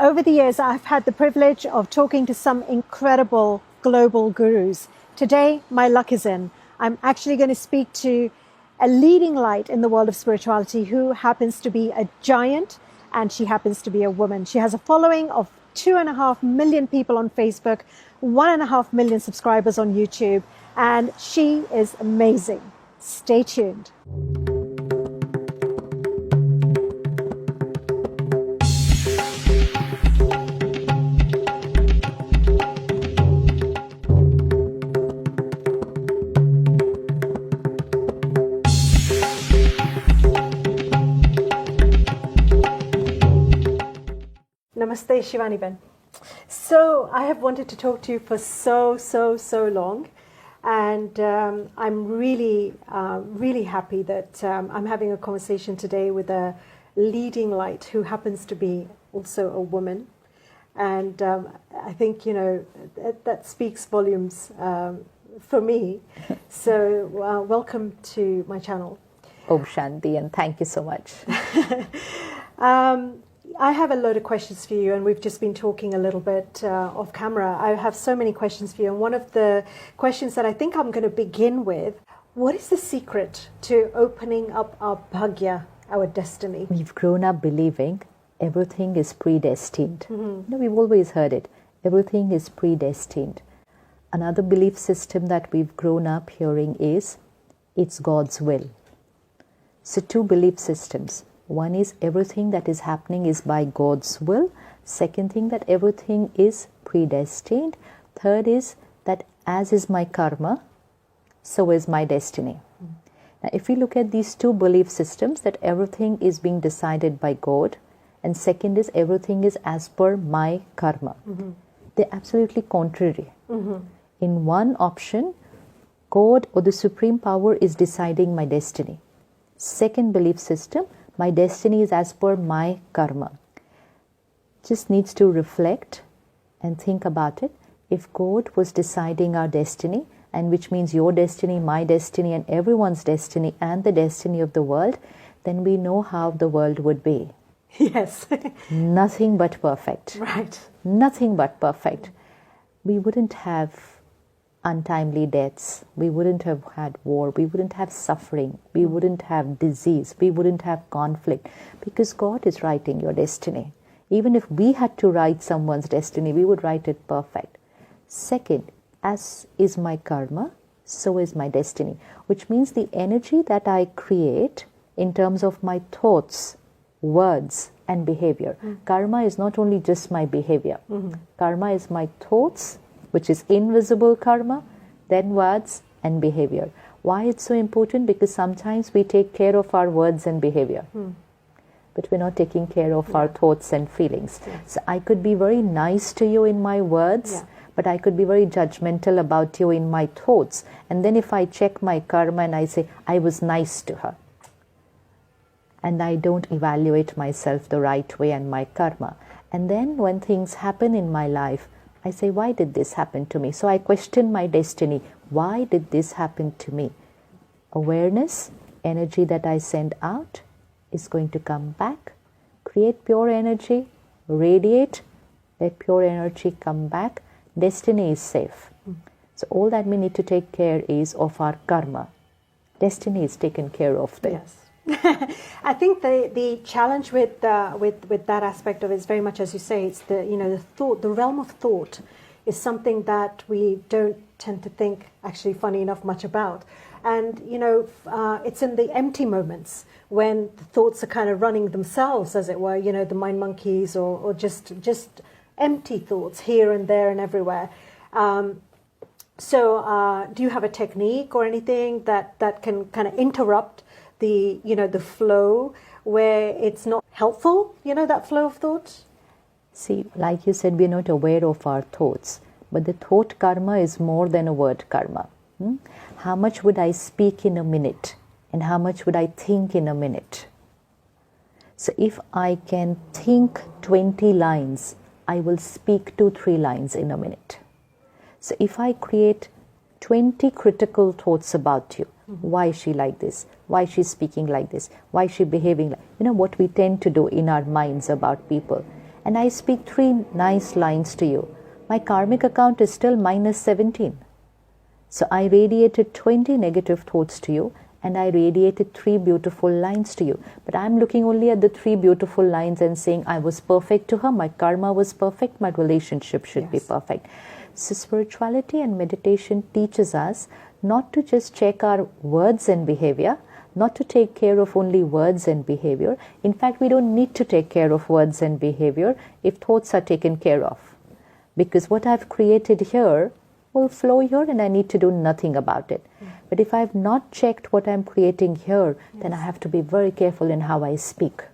Over the years, I've had the privilege of talking to some incredible global gurus. Today, my luck is in. I'm actually going to speak to a leading light in the world of spirituality who happens to be a giant, and she happens to be a woman. She has a following of 2.5 million people on Facebook, 1.5 million subscribers on YouTube, and she is amazing. Stay tuned. Namaste, Shivani Ben. So I have wanted to talk to you for so long, and I'm really happy that I'm having a conversation today with a leading light who happens to be also a woman, and I think that speaks volumes for me. So welcome to my channel. Om Shanti, and thank you so much. I have a load of questions for you, and we've just been talking a little bit off camera. I have so many questions for you, and one of the questions that I think I'm going to begin with, what is the secret to opening up our bhagya, our destiny? We've grown up believing everything is predestined. We've always heard it. Everything is predestined. Another belief system that we've grown up hearing is, it's God's will. So two belief systems. One is everything that is happening is by God's will. Second thing, that everything is predestined. Third is that as is my karma, so is my destiny. Now, if we look at these two belief systems, that everything is being decided by God, and second is everything is as per my karma. They're absolutely contrary. In one option, God or the Supreme Power is deciding my destiny. Second belief system, my destiny is as per my karma. Just needs to reflect and think about it. If God was deciding our destiny, and which means your destiny, my destiny, and everyone's destiny, and the destiny of the world, then we know how the world would be. Yes. Nothing but perfect. Right. Nothing but perfect. We wouldn't have untimely deaths, we wouldn't have had war, we wouldn't have suffering, we wouldn't have disease, we wouldn't have conflict, because God is writing your destiny. Even if we had to write someone's destiny, we would write it perfect. Second, as is my karma, so is my destiny, which means the energy that I create in terms of my thoughts, words, and behavior. Karma is not only just my behavior. Karma is my thoughts, which is invisible karma, then words and behavior. Why it's so important? Because sometimes we take care of our words and behavior, but we're not taking care of our thoughts and feelings. So I could be very nice to you in my words, but I could be very judgmental about you in my thoughts. And then if I check my karma and I say, I was nice to her, and I don't evaluate myself the right way and my karma. And then when things happen in my life, I say, why did this happen to me? So I question my destiny. Why did this happen to me? Awareness, energy that I send out is going to come back, create pure energy, radiate, let pure energy come back. Destiny is safe. So all that we need to take care is of our karma. Destiny is taken care of there. Yes. I think the challenge with that aspect of it is very much, as you say, it's the thought, the realm of thought is something that we don't tend to think, actually, funny enough, much about. And it's in the empty moments when the thoughts are kind of running themselves, as it were. The mind monkeys, or just empty thoughts here and there and everywhere. So, do you have a technique or anything that can kind of interrupt the flow where it's not helpful, that flow of thought? See, like you said, we're not aware of our thoughts, but the thought karma is more than a word karma. How much would I speak in a minute, and how much would I think in a minute? So if I can think 20 lines, I will speak 2-3 lines in a minute. So if I create 20 critical thoughts about you, why is she like this? Why is she speaking like this? Why is she behaving like... what we tend to do in our minds about people. and I speak 3 nice lines to you, my karmic account is still minus 17. So I radiated 20 negative thoughts to you, and I radiated 3 beautiful lines to you. But I'm looking only at the 3 beautiful lines and saying I was perfect to her, my karma was perfect, my relationship should be perfect. So spirituality and meditation teaches us not to just check our words and behavior, not to take care of only words and behavior. In fact, we don't need to take care of words and behavior if thoughts are taken care of. Because what I've created here will flow here and I need to do nothing about it. But if I've not checked what I'm creating here, then I have to be very careful in how I speak.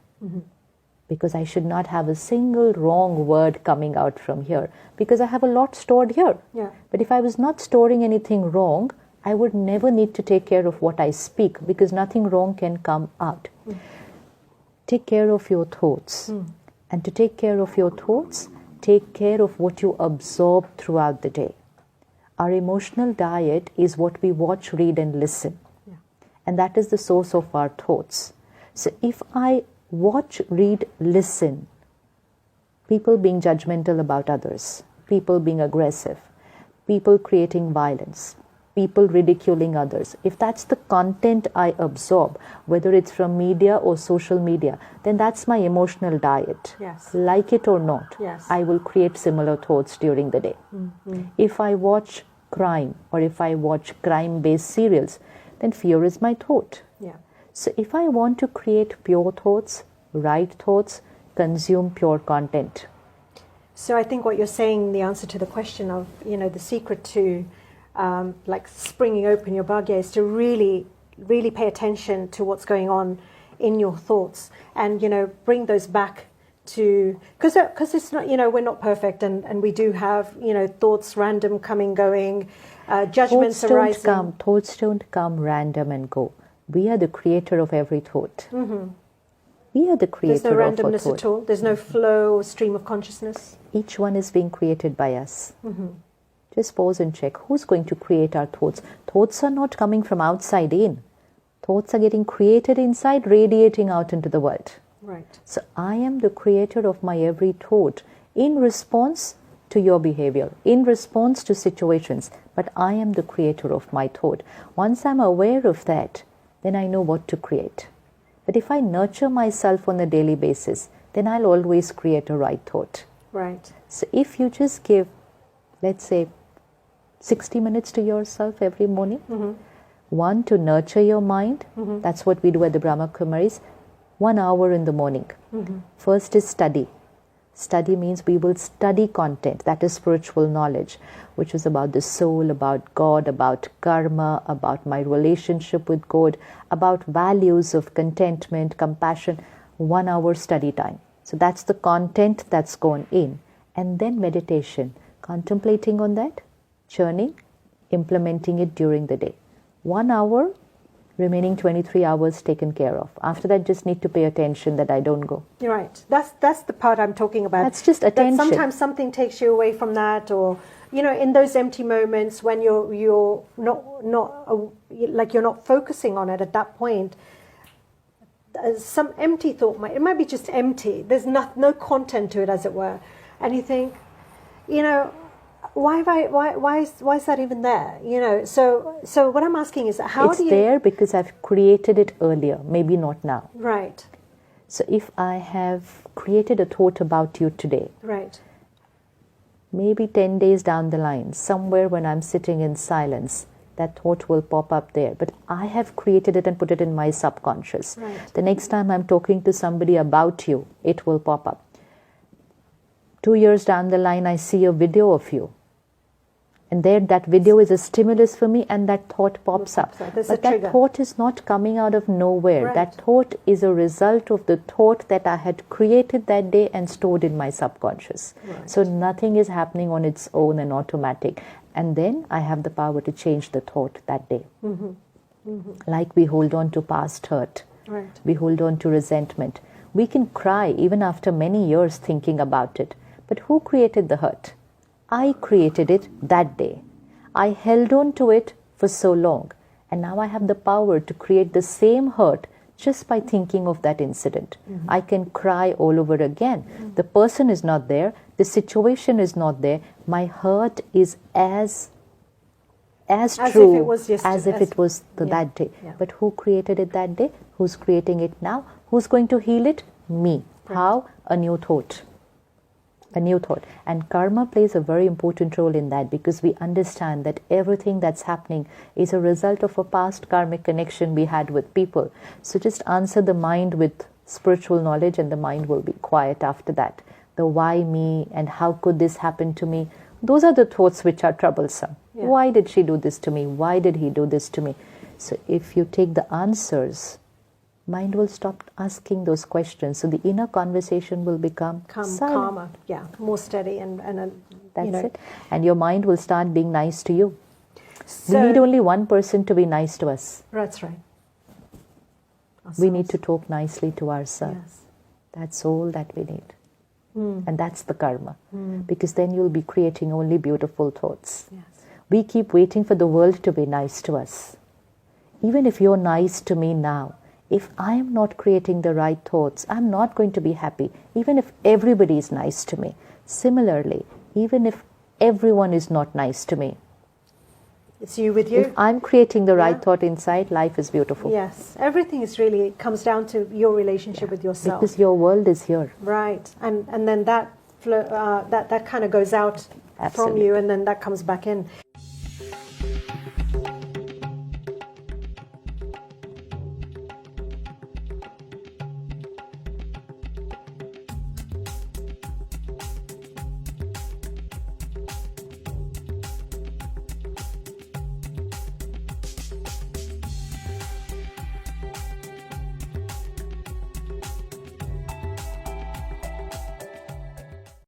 Because I should not have a single wrong word coming out from here. Because I have a lot stored here. But if I was not storing anything wrong, I would never need to take care of what I speak, because nothing wrong can come out. Take care of your thoughts. And to take care of your thoughts, take care of what you absorb throughout the day. Our emotional diet is what we watch, read, and listen. And that is the source of our thoughts. So if I watch, read, listen, people being judgmental about others, people being aggressive, people creating violence, people ridiculing others, if that's the content I absorb, whether it's from media or social media, then that's my emotional diet. Like it or not, I will create similar thoughts during the day. If I watch crime or if I watch crime-based serials, then fear is my thought. So if I want to create pure thoughts, right thoughts, consume pure content. So I think what you're saying, the answer to the question of, the secret to like springing open your bhagya is to really, really pay attention to what's going on in your thoughts and, bring those back to, because it's not, we're not perfect and we do have, thoughts random coming, going, judgments arising. Thoughts don't come random and go. We are the creator of every thought. We are the creator of a thought. There's no randomness at all. There's no flow or stream of consciousness. Each one is being created by us. Just pause and check. Who's going to create our thoughts? Thoughts are not coming from outside in. Thoughts are getting created inside, radiating out into the world. So I am the creator of my every thought in response to your behavior, in response to situations. But I am the creator of my thought. Once I'm aware of that, then I know what to create. But if I nurture myself on a daily basis, then I'll always create a right thought. So if you just give, let's say, 60 minutes to yourself every morning. One, to nurture your mind. That's what we do at the Brahma Kumaris. 1 hour in the morning. First is study. Study means we will study content. That is spiritual knowledge, which is about the soul, about God, about karma, about my relationship with God, about values of contentment, compassion. 1 hour study time. So that's the content that's gone in. And then meditation. Contemplating on that, churning, implementing it during the day. 1 hour, remaining 23 hours taken care of. After that, just need to pay attention that I don't go. You're right. That's the part I'm talking about. That's just attention. That sometimes something takes you away from that, or in those empty moments when you're not focusing on it at that point. Some empty thought might be just empty. There's no content to it, as it were, and you think, why is that even there? So what I'm asking is, it's there because I've created it earlier, maybe not now. So if I have created a thought about you today, maybe 10 days down the line, somewhere when I'm sitting in silence, that thought will pop up there. But I have created it and put it in my subconscious. The next time I'm talking to somebody about you, it will pop up. 2 years down the line, I see a video of you. And there, that video is a stimulus for me, and that thought pops up. But that thought is not coming out of nowhere. That thought is a result of the thought that I had created that day and stored in my subconscious. So nothing is happening on its own and automatic. And then I have the power to change the thought that day. Like we hold on to past hurt. We hold on to resentment. We can cry even after many years thinking about it. But who created the hurt? I created it that day. I held on to it for so long. And now I have the power to create the same hurt just by thinking of that incident. I can cry all over again. The person is not there, the situation is not there. My hurt is as true if it was yesterday, as if it was that day. Yeah. But who created it that day? Who's creating it now? Who's going to heal it? Me. Right. How? A new thought. A new thought. And karma plays a very important role in that, because we understand that everything that's happening is a result of a past karmic connection we had with people. So just answer the mind with spiritual knowledge, and the mind will be quiet after that. The why me and how could this happen to me? Those are the thoughts which are troublesome. Yeah. Why did she do this to me? Why did he do this to me? So if you take the answers, mind will stop asking those questions. So the inner conversation will become silent. Calmer, more steady, and That's it. And your mind will start being nice to you. So, We need only one person to be nice to us. That's right. We need to talk nicely to ourselves. Yes. That's all that we need. And that's the karma. Because then you'll be creating only beautiful thoughts. Yes. We keep waiting for the world to be nice to us. Even if you're nice to me now, if I am not creating the right thoughts, I'm not going to be happy, even if everybody is nice to me. Similarly, even if everyone is not nice to me, It's you with you. if I'm creating the right thought inside, life is beautiful. Yes. Everything is really comes down to your relationship with yourself. Because your world is here. Right. And then that kind of goes out from Absolutely. you, and then that comes back in.